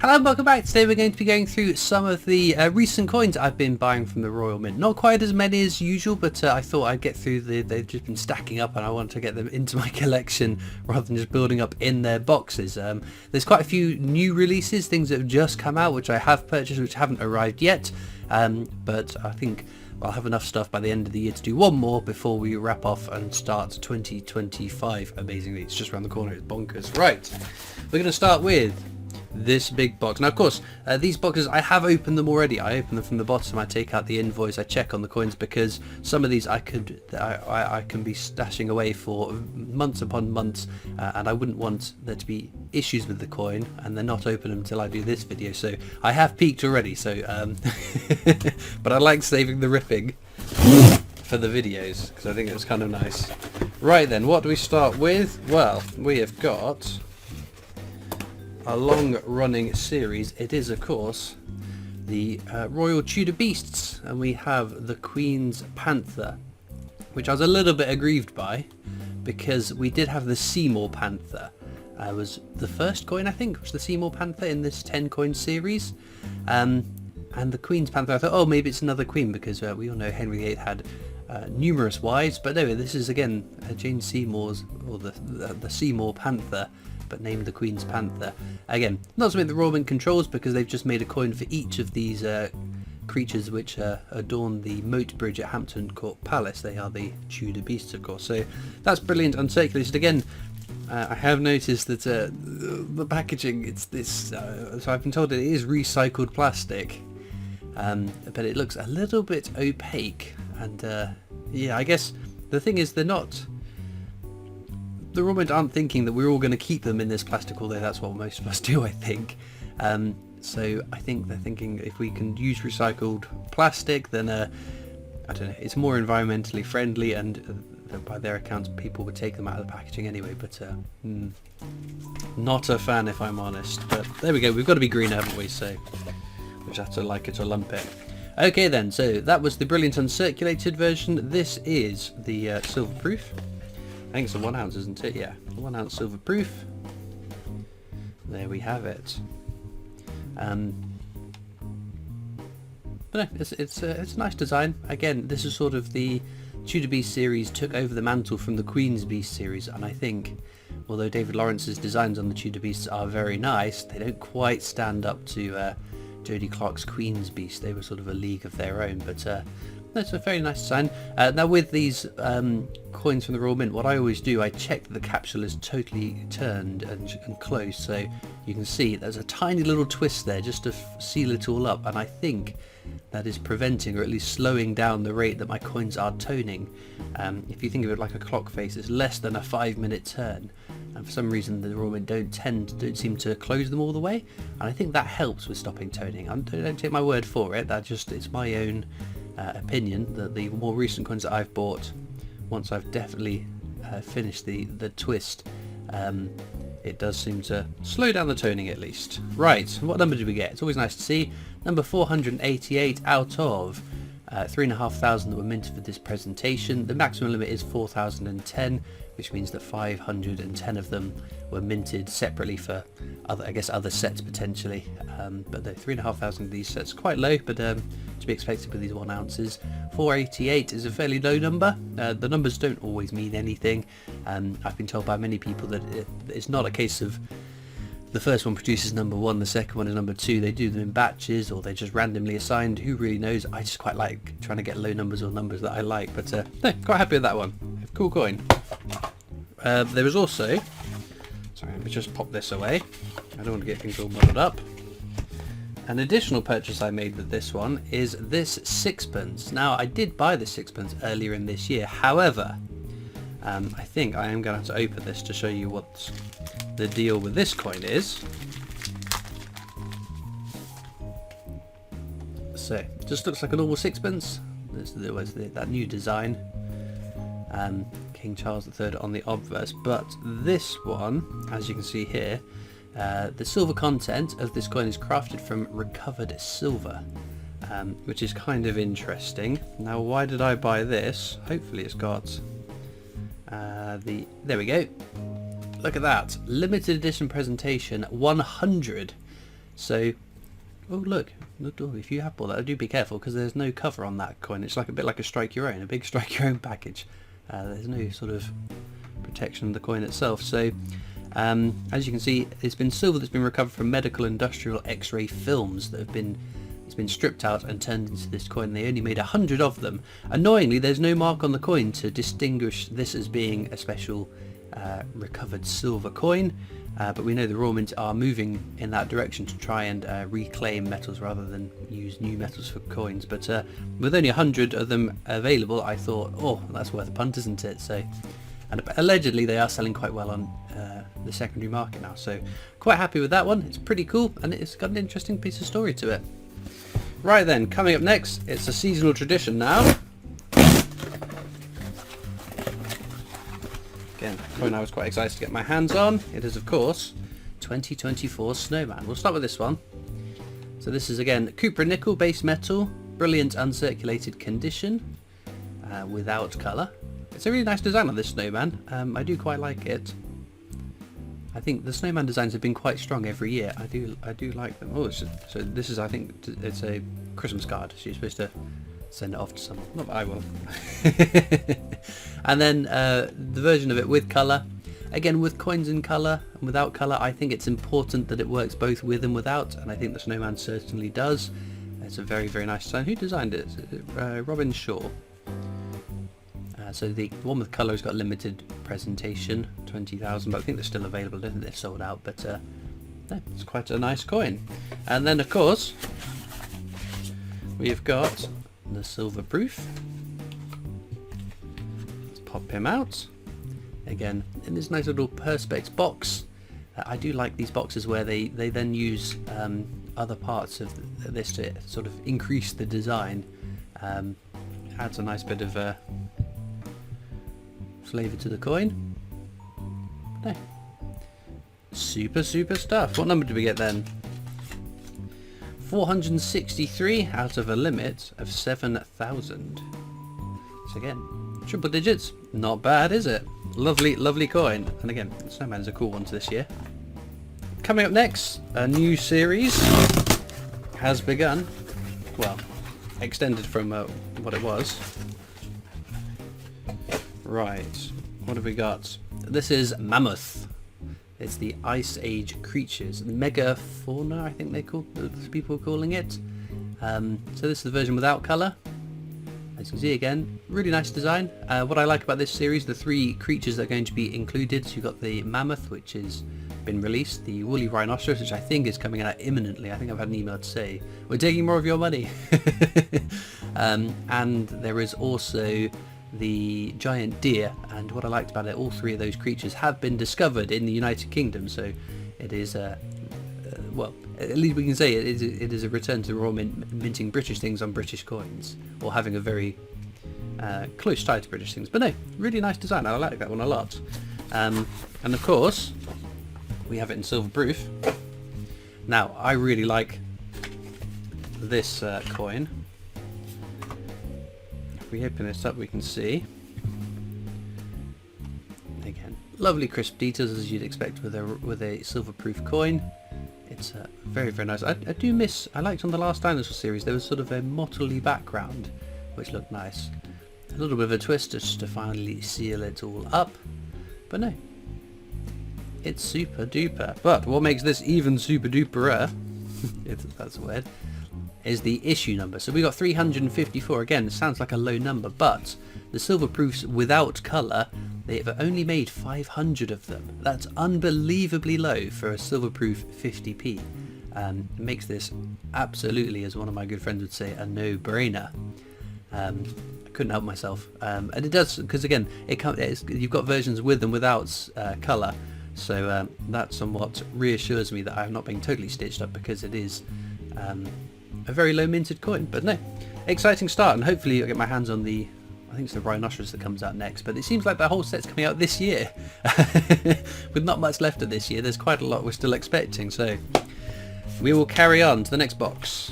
Hello and welcome back. Today we're going to be going through some of the recent coins I've been buying from the Royal Mint. Not quite as many as usual, but I thought I'd get through they've just been stacking up and I want to get them into my collection rather than just building up in their boxes. There's quite a few new releases, things that have just come out which I have purchased which haven't arrived yet, but I think I'll have enough stuff by the end of the year to do one more before we wrap off and start 2025. Amazingly, it's just around the corner, it's bonkers. Right, we're going to start with this big box. Now of course these boxes I have opened them already. I open them from the bottom, I take out the invoice, I check on the coins because some of these I can be stashing away for months upon months, and I wouldn't want there to be issues with the coin and then not open them until I do this video. So I have peeked already, so but I like saving the ripping for the videos because I think it's kind of nice. Right then, what do we start with? Well, we have got a long-running series. It is of course the Royal Tudor Beasts, and we have the Queen's Panther, which I was a little bit aggrieved by because we did have the Seymour Panther. It was the first coin, I think, was the Seymour Panther in this 10 coin series, and the Queen's Panther I thought, oh, maybe it's another queen because we all know Henry VIII had numerous wives, but no, this is again Jane Seymour's, or the Seymour Panther, but named the Queen's Panther. Again, not something the Royal Mint controls because they've just made a coin for each of these creatures which adorn the moat bridge at Hampton Court Palace. They are the Tudor Beasts, of course, so that's brilliant. Uncirculated again. I have noticed that the packaging, it's this, so I've been told it is recycled plastic, but it looks a little bit opaque, and yeah, I guess the thing is the Royal Mint aren't thinking that we're all going to keep them in this plastic, although that's what most of us do, I think. So I think they're thinking if we can use recycled plastic, then I don't know, it's more environmentally friendly, and by their accounts people would take them out of the packaging anyway, but not a fan if I'm honest. But there we go, we've got to be green, haven't we? So we just have to like it or lump it. Okay then, so that was the brilliant uncirculated version. This is the silver proof. I think it's a 1 ounce, isn't it? Yeah, 1 ounce silver proof. There we have it. But no, it's a nice design. Again, this is sort of the Tudor Beast series took over the mantle from the Queen's Beast series, and I think although David Lawrence's designs on the Tudor Beasts are very nice, they don't quite stand up to Jodie Clark's Queen's Beast. They were sort of a league of their own, but that's a very nice design. Now with these coins from the Royal Mint, what I always do, I check that the capsule is totally turned and closed, so you can see there's a tiny little twist there just to seal it all up, and I think that is preventing or at least slowing down the rate that my coins are toning. If you think of it like a clock face, it's less than a 5-minute turn, and for some reason the Royal Mint don't seem to close them all the way, and I think that helps with stopping toning. Don't take my word for it, it's my own opinion that the more recent coins that I've bought, once I've definitely finished the twist, it does seem to slow down the toning at least. Right, what number did we get? It's always nice to see. Number 488 out of 3,500 that were minted for this presentation. The maximum limit is 4,010, which means that 510 of them were minted separately for other sets potentially. But the 3,500 of these sets quite low, but to be expected with these 1 ounces. 488 is a fairly low number. The numbers don't always mean anything. I've been told by many people that it's not a case of the first one produces number 1, the second one is number 2. They do them in batches, or they're just randomly assigned. Who really knows? I just quite like trying to get low numbers or numbers that I like, but no, quite happy with that one. Cool coin. There was also, sorry, let me just pop this away, I don't want to get things all muddled up. An additional purchase I made with this one is this sixpence. Now I did buy this sixpence earlier in this year, however I think I am going to have to open this to show you what the deal with this coin is. So it just looks like a normal sixpence. There was that new design, King Charles III on the obverse, but this one, as you can see here, the silver content of this coin is crafted from recovered silver, which is kind of interesting. Now why did I buy this? Hopefully it's got there we go, look at that, limited edition presentation 100 So, oh look, if you have bought that, do be careful because there's no cover on that coin. It's like a bit like a strike your own, a big strike your own package. There's no sort of protection of the coin itself. So as you can see, it's been silver that's been recovered from medical industrial X-ray films that have been, it's been stripped out and turned into this coin. They only made 100 of them. Annoyingly, there's no mark on the coin to distinguish this as being a special recovered silver coin, but we know the Raw Mint are moving in that direction to try and reclaim metals rather than use new metals for coins. But with only 100 of them available, I thought, oh, that's worth a punt, isn't it? So, and allegedly they are selling quite well on the secondary market now, so quite happy with that one. It's pretty cool and it's got an interesting piece of story to it. Right then, coming up next, it's a seasonal tradition now. Again, a coin I was quite excited to get my hands on. It is, of course, 2024 Snowman. We'll start with this one. So this is, again, Cupra nickel base metal, brilliant uncirculated condition, without colour. It's a really nice design on this Snowman. I do quite like it. I think the Snowman designs have been quite strong every year. I do like them. Oh, so this is, I think, it's a Christmas card. So you're supposed to send it off to someone. Not that I will. And then the version of it with colour. Again, with coins in colour and without colour, I think it's important that it works both with and without, and I think the Snowman certainly does. It's a very, very nice design. Who designed it? Is it Robin Shaw? So the one with colour has got limited presentation, 20,000, but I think they're still available. I don't think they've sold out, but no, it's quite a nice coin. And then, of course, we've got the silver proof. Let's pop him out. Again, in this nice little Perspex box. I do like these boxes where they then use other parts of this to sort of increase the design. Adds a nice bit of flavour to the coin. No. Super stuff. What number did we get then? 463 out of a limit of 7,000. So again, triple digits, not bad, is it? Lovely coin. And again, Snowman's a cool one to this year. Coming up next, a new series has begun. Well, extended from what it was. Right, what have we got? This is Mammoth. It's the Ice Age creatures, megafauna, I think people are calling it. So this is the version without colour. As you can see, again, really nice design. What I like about this series, the 3 creatures that are going to be included. So you've got the Mammoth, which has been released, the woolly rhinoceros, which I think is coming out imminently. I think I've had an email to say, we're taking more of your money. And there is also the giant deer, and what I liked about it, all 3 of those creatures have been discovered in the United Kingdom, so it is well, at least we can say it is a return to Raw Mint minting British things on British coins, or having a very close tie to British things. But no, really nice design. I like that one a lot. And of course we have it in silver proof. Now I really like this coin. If we open this up, we can see, again, lovely crisp details as you'd expect with a silver proof coin. It's very nice. I do miss, I liked on the last Dinosaur series there was sort of a mottly background which looked nice. A little bit of a twist just to finally seal it all up, but no, it's super duper. But what makes this even super duper if that's a word, is the issue number. So we got 354. Again, it sounds like a low number, but the silver proofs without colour, they've only made 500 of them. That's unbelievably low for a silver proof 50p. It makes this absolutely, as one of my good friends would say, a no-brainer. I couldn't help myself, and it does, because again, you've got versions with and without colour, so that somewhat reassures me that I'm not being totally stitched up, because it is a very low minted coin. But no, exciting start, and hopefully I'll get my hands on the, I think it's the rhinoceros that comes out next, but it seems like the whole set's coming out this year. With not much left of this year, there's quite a lot we're still expecting, so we will carry on to the next box.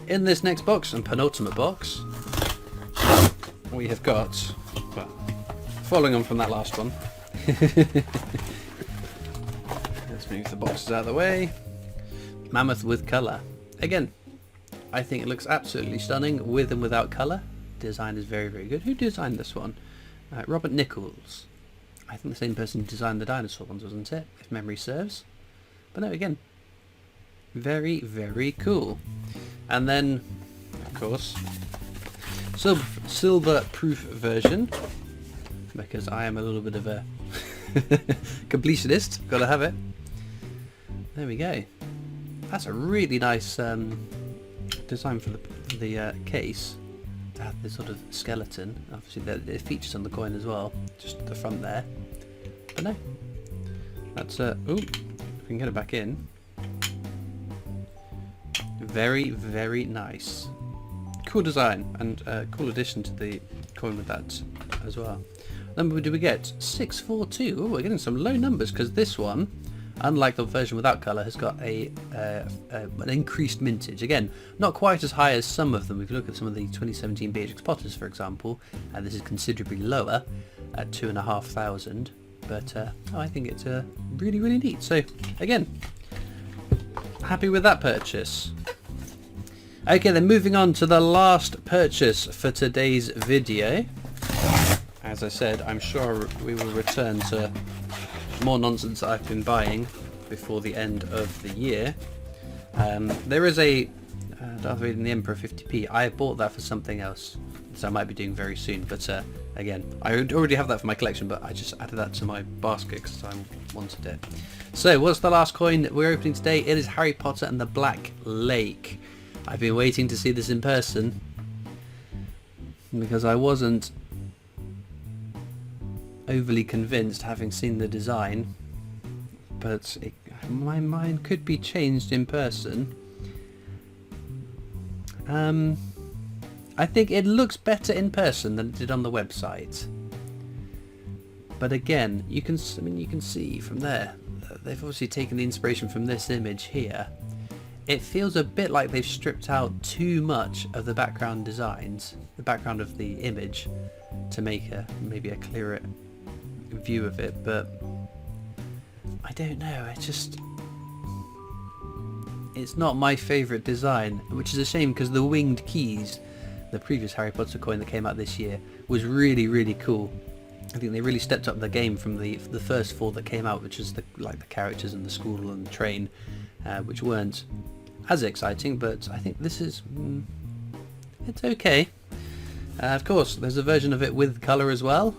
In this next box, and penultimate box, we have got, well, following on from that last one, let's move the boxes out of the way. Mammoth with colour. Again, I think it looks absolutely stunning with and without colour. Design is very, very good. Who designed this one? Robert Nichols. I think the same person who designed the dinosaur ones, wasn't it? If memory serves. But no, again, very, very cool. And then, of course, silver proof version, because I am a little bit of a completionist. Gotta have it. There we go. That's a really nice design for the case. To have this sort of skeleton. Obviously it features on the coin as well, just at the front there. But no, that's ooh, if we can get it back in. Very, very nice. Cool design, and cool addition to the coin with that as well. Number do we get? 642. Oh, we're getting some low numbers, because this one, unlike the version without colour, has got an increased mintage. Again, not quite as high as some of them. If you look at some of the 2017 BHX Potters, for example, this is considerably lower at 2,500. But I think it's really, really neat. So again, happy with that purchase. Okay, then moving on to the last purchase for today's video. As I said, I'm sure we will return to more nonsense that I've been buying before the end of the year. There is a Darth Vader and the Emperor 50p. I bought that for something else, so I might be doing very soon. But again, I already have that for my collection, but I just added that to my basket because I wanted it. So what's the last coin that we're opening today? It is Harry Potter and the Black Lake. I've been waiting to see this in person because I wasn't overly convinced, having seen the design, but my mind could be changed in person. I think it looks better in person than it did on the website, but again, you can see from there they've obviously taken the inspiration from this image here. It feels a bit like they've stripped out too much of the background designs, the background of the image, to make maybe a clearer view of it. But I don't know, it's not my favourite design, which is a shame, because the winged keys, the previous Harry Potter coin that came out this year, was really, really cool. I think they really stepped up the game from the first four that came out, which is like the characters and the school and the train, which weren't as exciting. But I think this is it's okay. Of course, there's a version of it with colour as well.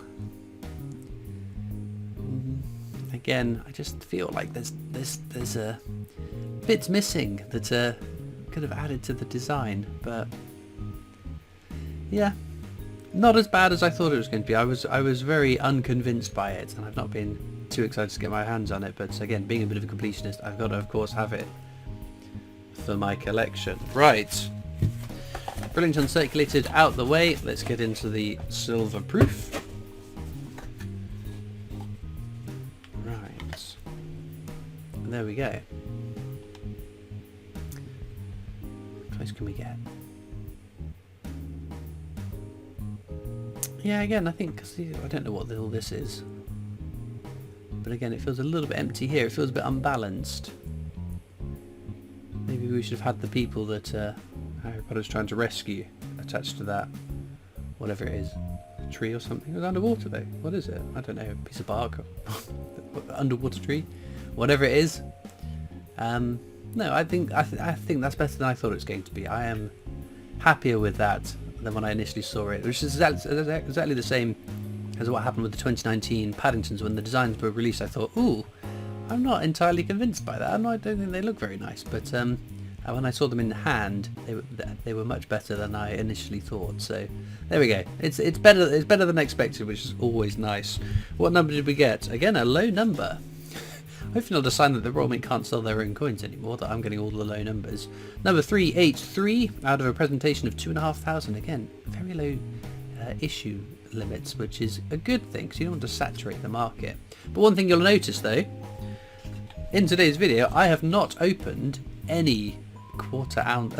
Again, I just feel like there's bits missing that could have added to the design, but yeah, not as bad as I thought it was going to be. I was very unconvinced by it, and I've not been too excited to get my hands on it. But again, being a bit of a completionist, I've got to, of course, have it for my collection. Right, brilliant uncirculated out the way. Let's get into the silver proof. Right, there we go. How close can we get? Yeah, again, I think, cause I don't know what all this is, but again, it feels a little bit empty here. It feels a bit unbalanced. Maybe we should have had the people that Harry Potter's trying to rescue attached to that, whatever it is, a tree or something. It was underwater though. What is it? I don't know. A piece of bark, underwater tree, whatever it is. No, I think that's better than I thought it was going to be. I am happier with that than when I initially saw it, which is exactly the same as what happened with the 2019 Paddingtons. When the designs were released, I thought, ooh, I'm not entirely convinced by that. I don't think they look very nice, but when I saw them in hand, they were much better than I initially thought. So there we go. It's better than expected, which is always nice. What number did we get? Again, a low number. Hopefully not a sign that the Royal Mint can't sell their own coins anymore, that I'm getting all the low numbers. Number 383 out of a presentation of 2,500. Again, very low issue limits, which is a good thing because you don't want to saturate the market. But one thing you'll notice though, in today's video, I have not opened any not quarter ounce,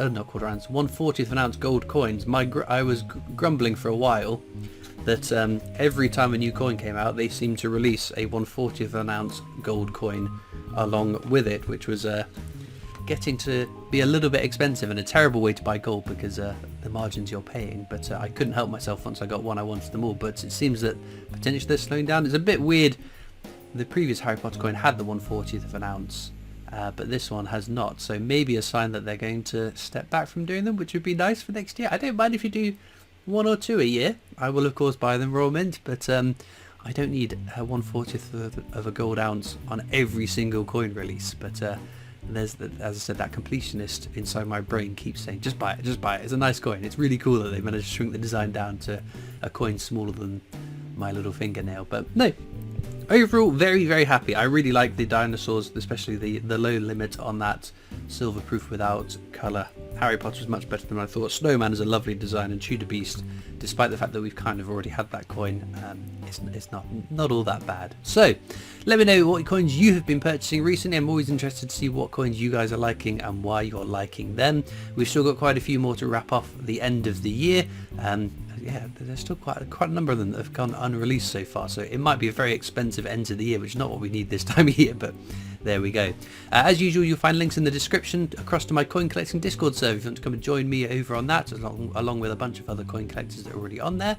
1/40th of an ounce gold coins. I was grumbling for a while that every time a new coin came out, they seemed to release a 1/40th of an ounce gold coin along with it, which was getting to be a little bit expensive and a terrible way to buy gold because the margins you're paying. But I couldn't help myself once I got one. I wanted them all. But it seems that potentially they're slowing down. It's a bit weird. The previous Harry Potter coin had the 1/40th of an ounce, but this one has not. So maybe a sign that they're going to step back from doing them, which would be nice for next year. I don't mind if you do 1 or 2 a year. I will of course buy them raw mint, but I don't need a 1/40th of a gold ounce on every single coin release. But there's, as I said, that completionist inside my brain keeps saying, just buy it, just buy it. It's a nice coin. It's really cool that they managed to shrink the design down to a coin smaller than my little fingernail. But no, overall, very, very happy. I really like the dinosaurs, especially the low limit on that silver proof without colour. Harry Potter is much better than I thought. Snowman is a lovely design, and Tudor Beast, despite the fact that we've kind of already had that coin, it's not all that bad. So let me know what coins you have been purchasing recently. I'm always interested to see what coins you guys are liking and why you're liking them. We've still got quite a few more to wrap off the end of the year. Yeah, there's still quite a number of them that have gone unreleased so far, so it might be a very expensive end to the year, which is not what we need this time of year, but there we go. As usual, you'll find links in the description across to my coin collecting Discord server if you want to come and join me over on that, along with a bunch of other coin collectors that are already on there.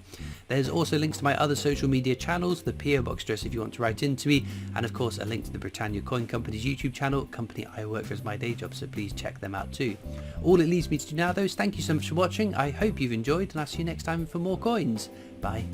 There's also links to my other social media channels, the PO Box address if you want to write into me, and of course a link to the Britannia Coin Company's YouTube channel, company I work for as my day job, so please check them out too. All it leaves me to do now though is thank you so much for watching. I hope you've enjoyed, and I'll see you next time for more coins. Bye.